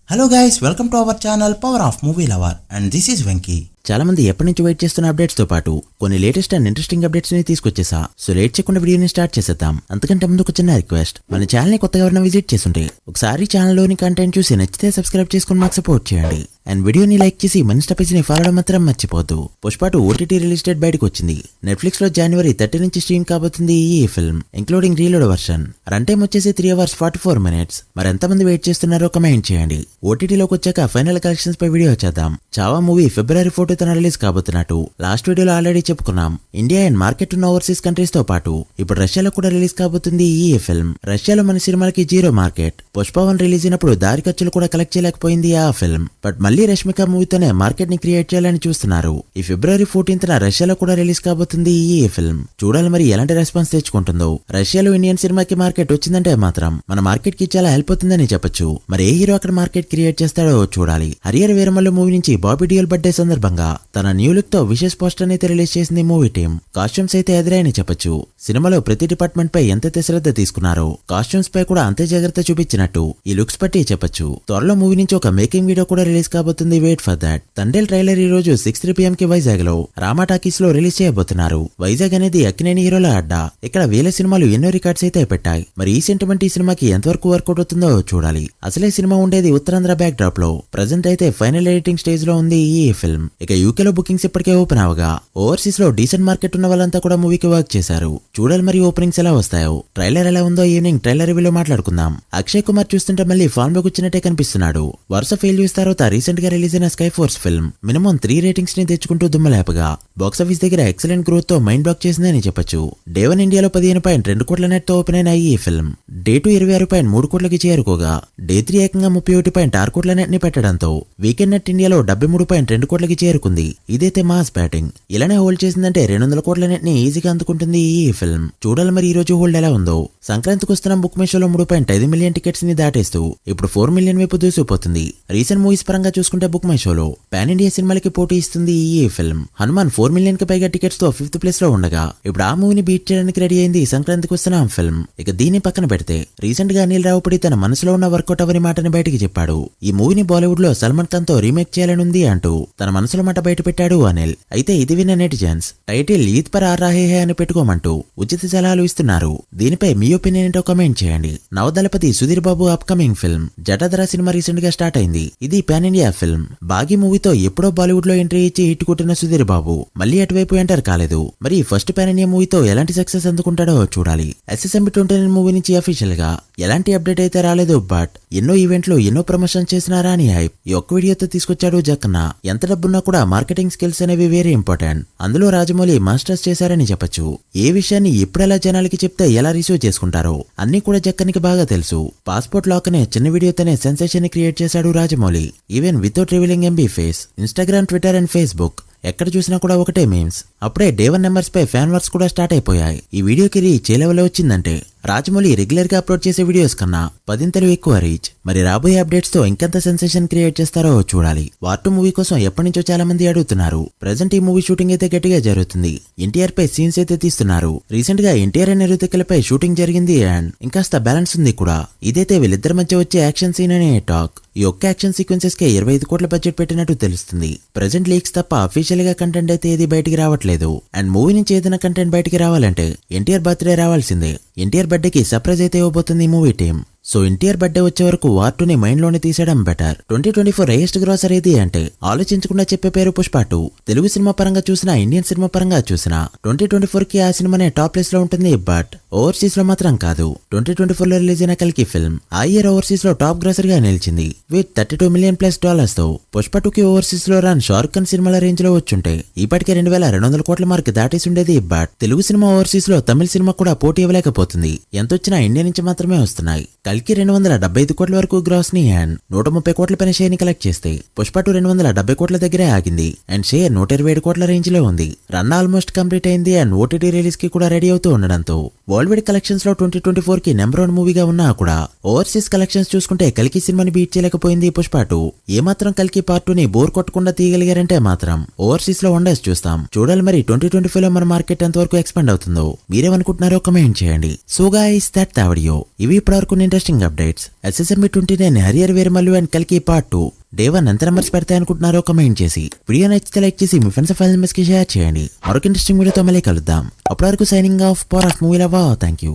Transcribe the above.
Hello guys, welcome to our channel Power of Movie Lover and this is Venky. చాలా మంది ఎప్పటి నుంచి wait చేస్తున్న అప్డేట్స్ తో పాటు కొన్ని లేటెస్ట్ అండ్ ఇంట్రెస్టింగ్ అప్డేట్స్ ని తీసుకొచ్చేసా. సో లేట్ చేయకుండా వీడియోని స్టార్ట్ చేసేద్దాం. అంతకంటే ముందు ఒక చిన్న రిక్వెస్ట్, మన ఛానల్ ని కొత్తగా ఎవరైనా విజిట్ చేస్తుంటే ఒకసారి ఛానల్ లోని కంటెంట్ చూసి నచ్చితే సబ్స్క్రైబ్ చేసుకుని మాకు సపోర్ట్ చేయండి. అండ్ వీడియోని లైక్ చేసి మన స్టెప్స్ ని ఫాలో అవడం మాత్రం మర్చిపోద్దు. పుష్ప 2 ఓటీటీ రిలీజ్ డేట్ బయటకు వచ్చింది. నెట్ఫ్లిక్స్ లో January 30 నుంచి స్ట్రీమ్ కాబోతుంది ఈ film, including reload version. Run time వచ్చేసి 3 hours 44 minutes. మరి ఎంతమంది వెయిట్ చేస్తున్నారో కమెంట్ చేయండి. ఓటీటీలోకి వచ్చాక ఫైనల్ కలెక్షన్స్ పై వీడియో చేద్దాం. Chhaava movie February 4th release కాబోతున్నట్టు లాస్ట్ వీడియోలో ఆల్రెడీ చెప్పుకున్నాం. ఇండియా అండ్ మార్కెట్ ఉన్న ఓవర్సీస్ కంట్రీస్ తో పాటు ఇప్పుడు రష్యాలో కూడా రిలీజ్ కాబోతుంది ఈ ఫిల్మ్. రష్యాలో మన సినిమాలకి జీరో మార్కెట్. పుష్ప 1 రిలీజ్ అయినప్పుడు దారి ఖర్చులు కూడా కలెక్ట్ చేయలేకపోయింది ఆ ఫిల్మ్. బట్ మళ్ళీ రష్మిక మూవీతోనే మార్కెట్ ని క్రియేట్ చేయాలని చూస్తున్నారు. ఈ February 14th రష్యాలో కూడా రిలీజ్ కాబోతుంది ఈ ఫిల్మ్. చూడాలి మరి ఎలాంటి రెస్పాన్స్ తెచ్చుకుంటుందో. రష్యాలో ఇండియన్ సినిమాకి మార్కెట్ వచ్చిందంటే మాత్రం మన మార్కెట్ కి చాలా హెల్ప్ అవుతుందని చెప్పొచ్చు. మరి ఏ హీరో అక్కడ మార్కెట్ క్రియేట్ చేస్తాడో చూడాలి. హరియర్ వీరమల్లు మూవీ నుంచి బాబీ డియోల్ బర్త్డే సందర్భంగా తన న్యూ లుక్ తో విశేష పోస్టర్ అయితే రిలీజ్ చేసింది మూవీ టీం. కాస్ట్యూమ్స్ అయితే ఎదురైన చెప్పొచ్చు. సినిమాలో ప్రతి డిపార్ట్మెంట్ పై ఎంతైతే శ్రద్ధ తీసుకున్నారో కాస్ట్యూమ్స్ పై కూడా అంతే జాగ్రత్త చూపించినట్టు ఈ లుక్స్ పట్టి చెప్పొచ్చు. త్వరలో మూవీ నుంచి ఒక మేకింగ్ వీడియో కూడా రిలీజ్ కాబోతుంది. Wait for that. Thandel trailer ఈ రోజు 6 PM కి వైజాగ్ లో రామా టాకీస్ లో రిలీజ్ చేయబోతున్నారు. వైజాగ్ అనేది అక్కినేని హీరోల అడ్డా. ఇక్కడ వేల సినిమాలు ఎన్నో రికార్డ్స్ అయితే పెట్టాయి. మరి ఈ సెంటిమెంట్ ఈ సినిమాకి ఎంతవరకు వర్కౌట్ అవుతుందో చూడాలి. అసలే సినిమా ఉండేది ఉత్తరాంధ్ర బ్యాక్ డ్రాప్ లో. ప్రెజెంట్ అయితే ఫైనల్ ఎడిటింగ్ స్టేజ్ లో ఉంది ఈ ఫిల్మ్. ఇక యూకే లో బుకింగ్స్ ఇప్పటికే ఓపెన్ అవగా ఓవర్సీస్ లో డీసెంట్ మార్కెట్ ఉన్న వాళ్ళంతా కూడా మూవీకి వర్క్ చేశారు. చూడాలి మరి ఓపెనింగ్స్ ఎలా వస్తాయో. ట్రైలర్ ఎలా ఉందో ఈవినింగ్ ట్రైలర్ రివ్యూలో మాట్లాడుకుందాం. అక్షయ్ కుమార్ చూస్తుంటే మళ్ళీ ఫామ్ లోకి వచ్చినట్టే కనిపిస్తున్నాడు. వరుస ఫెయిల్యూర్స్ తర్వాత రీసెంట్ గా రిలీజ్ అయిన sky force film minimum 3 ratings ని తెచ్చుకుంటూ దుమ్మలేపగా బాక్సాఫీస్ దగ్గర ఎక్సలెంట్ గ్రోత్ తో మైండ్ బ్లాక్ చేసిందని చెప్పొచ్చు. డే 1 ఇండియాలో 15.2 కోట్ల నెట్ తో ఓపెన్ అయిన ఈ ఫిల్మ్ డే 2 26.3 కోట్లకి చేరుకోగా డే 3 ఏకంగా 31.6 కోట్ల నెట్ ని పెట్టడంతో వీకెండ్ నెట్ ఇండియాలో 73.2 కోట్లకి చేరుకుంది. ఇదైతే మాస్ బ్యాటింగ్. ఇలానే హోల్డ్ చేసిందంటే 200 కోట్ల నెట్ ని ఈజీగా అందుకుంటుంది ఈ ఫిల్మ్. చూడాలి మరి ఈ రోజు హోల్డ్ ఎలా ఉందో. సంక్రాంతికి వస్తున్న బుక్ మై షోలో 3.5 మిలియన్ టికెట్స్ ని దాటేస్తూ ఇప్పుడు 4 మిలియన్ వైపు దూసిపోతుంది. రీసెంట్ మూవీస్ పరంగా చూసుకుంటే బుక్ మై షోలో పాన్ ఇండియా సినిమాలకి పోటీ ఇస్తుంది ఈ ఫిల్మ్. హనుమాన్ 4 మిలియన్ కి పైగా టికెట్స్ తో 5th ప్లేస్ లో ఉండగా ఇప్పుడు ఆ మూవీని బీట్ చేయడానికి రెడీ అయింది సంక్రాంతికి వస్తున్న ఫిల్మ్. ఇక దీన్ని పక్కన పెడితే రీసెంట్ గా అనిల్ రావుపూడి తన మనసులో ఉన్న వర్కౌట్ అవని మాటని బయటికి చెప్పాడు. ఈ మూవీని బాలీవుడ్ లో సల్మాన్ ఖాన్ తో రీమేక్ చేయాలనుంది అంటూ తన మనసులో మాట బయట పెట్టాడు అనిల్. అయితే ఇది విన్న నెటిజన్స్ టైటిల్ ఈద్ పర్ ఆ రాహే హై అని పెట్టుకోమంటూ ఉచిత సలహాలు ఇస్తున్నారు. దీనిపై మీ ఒపీనియన్ ఏంటో కామెంట్ చేయండి. నవదళపతి Sudheer Babu upcoming film Jatadhara cinema recent గా స్టార్ట్ అయింది. ఇది పాన్ ఇండియా ఫిల్మ్. బాగీ మూవీతో ఎప్పుడో బాలీవుడ్ లో ఎంట్రీ ఇచ్చి హిట్ కొట్టిన సుధీర్ బాబు మళ్ళీ అటువైపు ఎంటర్ కాలేదు. మరి ఫస్ట్ పాన్ ఇండియా మూవీతో ఎలాంటి సక్సెస్ అందుకుంటాడో చూడాలి. SSMB 29 మూవీ నుంచి అఫీషియల్ గా ఎలాంటి అప్డేట్ అయితే రాలేదు. బట్ ఎన్నో ఈవెంట్లు ఎన్నో ప్రమోషన్ చేసినారా అని హైప్ ఈ ఒక్క వీడియోతో తీసుకొచ్చాడు జక్కన్న. ఎంత డబ్బున్నా కూడా మార్కెటింగ్ స్కిల్స్ అనేవి వెరీ ఇంపార్టెంట్. అందులో రాజమౌళి మాస్టర్స్ చేశారని చెప్పొచ్చు. ఏ విషయాన్ని ఎప్పుడెలా జనాలకి చెప్తే ఎలా రిసీవ్ చేసుకుంటారో అన్ని కూడా జక్కనికి బాగా తెలుసు. పాస్పోర్ట్ లాక్ అనే చిన్న వీడియోతోనే సెన్సేషన్ ని క్రియేట్ చేశాడు Rajamouli. Even without revealing MB face. Instagram, Twitter and Facebook ఎక్కడ చూసినా కూడా ఒకటే మీమ్స్. అప్పుడే డే 1 నెంబర్స్ పై ఫ్యాన్ వర్స్ కూడా స్టార్ట్ అయిపోయాయి. ఈ వీడియోకి రీచ్ ఏ లెవెల్లో వచ్చిందంటే రాజమౌళి రెగ్యులర్ గా అప్లోడ్ చేసే వీడియోస్ కన్నా 10 ఎక్కువ రీచ్. మరి రాబోయే అప్డేట్స్ తో ఇంకెంత సెన్సేషన్ క్రియేట్ చేస్తారో చూడాలి. వార్ 2 మూవీ కోసం ఎప్పటి నుంచో చాలా మంది అడుగుతున్నారు. ప్రెజెంట్ ఈ మూవీ షూటింగ్ అయితే గట్టిగా జరుగుతుంది. ఎన్టీఆర్ పై సీన్స్ అయితే తీస్తున్నారు. రీసెంట్ గా ఎన్టీఆర్ అనే రుతికలపై షూటింగ్ జరిగింది అండ్ ఇంకాస్త బ్యాలెన్స్ ఉంది కూడా. ఇదైతే వీళ్ళిద్దరి మధ్య వచ్చే యాక్షన్ సీన్ అనే టాక్. ఈ ఒక్క యాక్షన్ సీక్వెన్సెస్ కే 25 కోట్ల బడ్జెట్ పెట్టినట్టు తెలుస్తుంది. ప్రెజెంట్ లీక్స్ తప్ప అఫీషియల్ గా కంటెంట్ అయితే ఏది బయటికి రావట్లేదు. అండ్ మూవీ నుంచి ఏదైనా కంటెంట్ బయటికి రావాలంటే ఎన్టీఆర్ బర్త్డే రావాల్సిందే. ఎన్టీఆర్ బర్త్డేకి సర్ప్రైజ్ అయితే ఇవ్వబోతుంది movie team. So NTR birthday వచ్చే వరకు వార్ 2ని మైండ్ లోనే తీసేయడం బెటర్. 2024 హైయెస్ట్ గ్రాసర్ ఏది అంటే ఆలోచించకుండా చెప్పే పేరు పుష్ప 2. తెలుగు సినిమా పరంగా చూసినా ఇండియన్ సినిమా పరంగా చూసినా 2024 కి ఆ సినిమానే టాప్ ప్లేస్ లో ఉంటుంది. బట్ ఓవర్సీస్ లో మాత్రం కాదు. 2024 లో రిలీజ్ అయిన కల్కి ఫిల్మ్ ఆ ఇయర్ ఓవర్సీస్ లో టాప్ గ్రాసర్ గా నిలిచింది విత్ $32 మిలియన్ ప్లస్ తో. పుష్ప 2కి ఓవర్సీస్ లో రన్ షారుఖ్ ఖాన్ సినిమాల రేంజ్ లో వచ్చుంటే ఇప్పటికే 2200 కోట్ల మార్క్ దాటేసి ఉండేది. బట్ తెలుగు సినిమా ఓవర్సీస్ లో తమిళ సినిమా కూడా పోటీ ఇవ్వలేకపోతుంది. ఎంతొచ్చినా ఇండియా నుంచి మాత్రమే వస్తున్నాయి. కల్కి 275 కోట్ల వరకు గ్రాస్ ని అండ్ 130 కోట్ల పైన షేర్ ని కలెక్ట్ చేస్తే పుష్ప 2 270 కోట్ల దగ్గరే ఆగింది. అండ్ షేర్ 127 కోట్ల రేంజ్ లో ఉంది. రన్ ఆల్మోస్ట్ కంప్లీట్ అయింది అండ్ ఓటీటీ రిలీజ్ కి కూడా రెడీ అవుతూ ఉండడంతో వరల్డ్ వైడ్ కలెక్షన్స్ లో 2024 కి నెంబర్ 1 మూవీగా ఉన్నా కూడా ఓవర్సీస్ కలెక్షన్స్ చూసుకుంటే కల్కి సినిమాని బీట్ చేయలేకపోయింది పుష్ప 2. ఏమాత్రం కల్కి పార్ట్ 2 ని బోర్ కొట్టకుండా తీయగలిగారంటే మాత్రం ఓవర్సీస్ లో వండర్స్ చూస్తాం. చూడాలి మరి 2025 లో మన మార్కెట్ ఎంతవరకు ఎక్స్పాండ్ అవుతుందో. మీరేమనుకుంటున్నారో కమెంట్ చేయండి. So guys that the video. ఇవి ఇప్పటివరకు interest interesting updates. SSMB 29 Harrier Veeramallu and కల్కి పార్ట్ 2 డే 1 ఎంత నెంబర్స్ పెడతాయి అనుకుంటున్నారో కమెంట్ చేసి, వీడియో నచ్చితే లైక్ చేసి మీ ఫ్రెండ్స్ ఫ్యామిలీ మెంబర్స్ కి షేర్ చేయండి. మరొక ఇంట్రెస్టింగ్ వీడియోతో మళ్ళీ కలుద్దాం. అప్పటి వరకు signing off power of movie lover. Thank you.